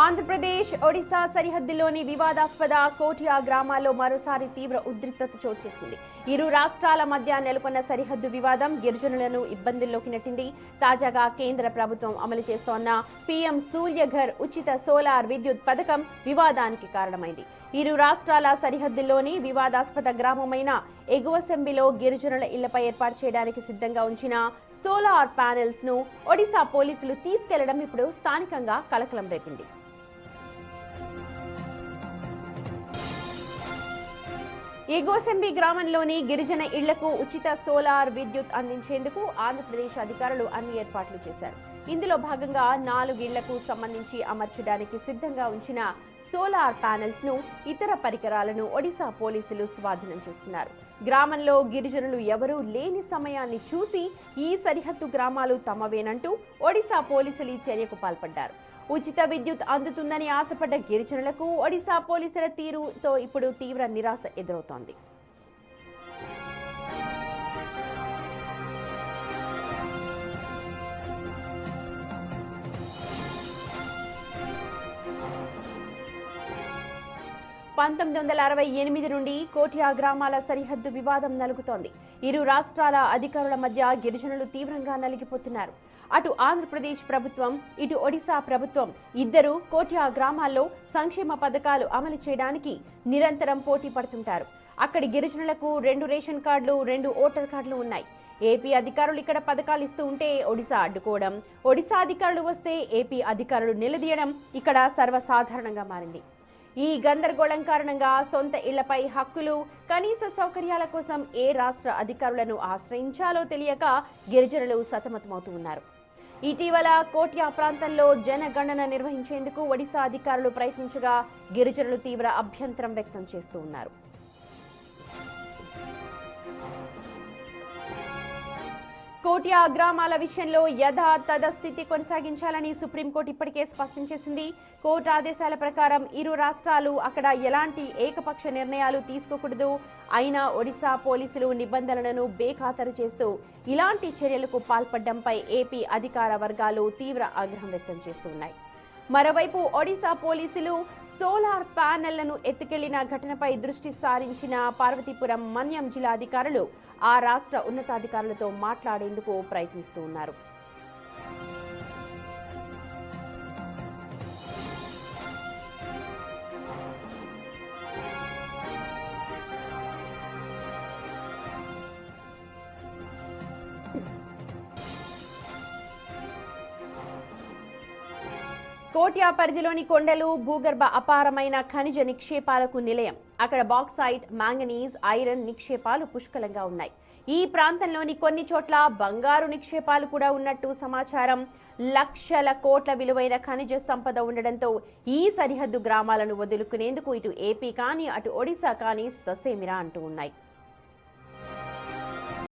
ఆంధ్రప్రదేశ్ ఒడిశా సరిహద్దులోని వివాదాస్పద కోటియా గ్రామాల్లో మరోసారి తీవ్ర ఉద్రిక్తత చోటు చేసుకుంది. ఇరు రాష్ట్రాల మధ్య నెలకొన్న సరిహద్దు వివాదం గిరిజనులను ఇబ్బందుల్లోకి నెట్టింది. తాజాగా కేంద్ర ప్రభుత్వం అమలు చేస్తోన్న పీఎం సూర్యఘర్ ఉచిత సోలార్ విద్యుత్ పథకం వివాదానికి కారణమైంది. ఇరు రాష్ట్రాల సరిహద్దుల్లోని వివాదాస్పద గ్రామమైన ఎగువసెంబిలో గిరిజనుల ఇళ్లపై ఏర్పాటు చేయడానికి సిద్ధంగా ఉంచిన సోలార్ ప్యానెల్స్ ను ఒడిశా పోలీసులు తీసుకెళ్లడం ఇప్పుడు స్థానికంగా కలకలం రేపింది. ఎగోసెంబి గ్రామంలోని గిరిజన ఇళ్లకు ఉచిత సోలార్ విద్యుత్ అందించేందుకు ఆంధ్రప్రదేశ్ అధికారులు అన్ని ఏర్పాట్లు చేశారు. ఇందులో భాగంగా 4 ఇళ్లకు సంబంధించి అమర్చడానికి సిద్ధంగా ఉంచిన సోలార్ ప్యానెల్స్ ను ఇతర పరికరాలను ఒడిశా పోలీసులు స్వాధీనం చేసుకున్నారు. గ్రామంలో గిరిజనులు ఎవరూ లేని సమయాన్ని చూసి ఈ సరిహద్దు గ్రామాలు తమవేనంటూ ఒడిశా పోలీసులు ఈ చర్యకు పాల్పడ్డారు. ఉచిత విద్యుత్ అందుతుందని ఆశపడ్డ గిరిజనులకు ఒడిశా పోలీసుల తీరుతో ఇప్పుడు తీవ్ర నిరాశ ఎదురవుతోంది. (1968) నుండి కోటియా గ్రామాల సరిహద్దు వివాదం నలుగుతోంది. ఇరు రాష్ట్రాల అధికారుల మధ్య గిరిజనులు తీవ్రంగా నలిగిపోతున్నారు. అటు ఆంధ్రప్రదేశ్ ప్రభుత్వం, ఇటు ఒడిశా ప్రభుత్వం ఇద్దరు కోటియా గ్రామాల్లో సంక్షేమ పథకాలు అమలు చేయడానికి నిరంతరం పోటీ పడుతుంటారు. అక్కడి గిరిజనులకు 2 రేషన్ కార్డులు, 2 ఓటర్ కార్డులు ఉన్నాయి. ఏపీ అధికారులు ఇక్కడ పథకాలు ఇస్తూ ఉంటే ఒడిశా అడ్డుకోవడం, ఒడిశా అధికారులు వస్తే ఏపీ అధికారులు నిలదీయడం ఇక్కడ సర్వసాధారణంగా మారింది. ఈ గందరగోళం కారణంగా సొంత ఇళ్లపై హక్కులు, కనీస సౌకర్యాల కోసం ఏ రాష్ట్ర అధికారులను ఆశ్రయించాలో తెలియక గిరిజనులు సతమతమవుతూ ఉన్నారు. ఇటీవల కోటియా ప్రాంతంలో జనగణన నిర్వహించేందుకు ఒడిశా అధికారులు ప్రయత్నించగా గిరిజనులు తీవ్ర అభ్యంతరం వ్యక్తం చేస్తూ ఉన్నారు. కోటియా గ్రామాల విషయంలో యథాతథ స్థితి కొనసాగించాలని సుప్రీంకోర్టు ఇప్పటికే స్పష్టం చేసింది. కోర్టు ఆదేశాల ప్రకారం ఇరు రాష్ట్రాలు అక్కడ ఎలాంటి ఏకపక్ష నిర్ణయాలు తీసుకోకూడదు. అయినా ఒడిశా పోలీసులు నిబంధనలను బేఖాతరు చేస్తూ ఇలాంటి చర్యలకు పాల్పడడంపై ఏపీ అధికార వర్గాలు తీవ్ర ఆగ్రహం వ్యక్తం చేస్తున్నాయి. మరోవైపు ఒడిశా పోలీసులు సోలార్ ప్యానెళ్లను ఎత్తుకెళ్లిన ఘటనపై దృష్టి సారించిన పార్వతీపురం మన్యం జిల్లా అధికారులు ఆ రాష్ట్ర ఉన్నతాధికారులతో మాట్లాడేందుకు ప్రయత్నిస్తూ ఉన్నారు. కోటియా పరిధిలోని కొండలు భూగర్భ అపారమైన ఖనిజ నిక్షేపాలకు నిలయం. అక్కడ బాక్సైట్, మాంగనీస్, ఐరన్ నిక్షేపాలు పుష్కలంగా ఉన్నాయి. ఈ ప్రాంతంలోని కొన్ని చోట్ల బంగారు నిక్షేపాలు కూడా ఉన్నట్టు సమాచారం. లక్షల కోట్ల విలువైన ఖనిజ సంపద ఉండడంతో ఈ సరిహద్దు గ్రామాలను వదులుకునేందుకు ఇటు ఏపీ కానీ అటు ఒడిశా కానీ ససేమిరా అంటూ ఉన్నాయి.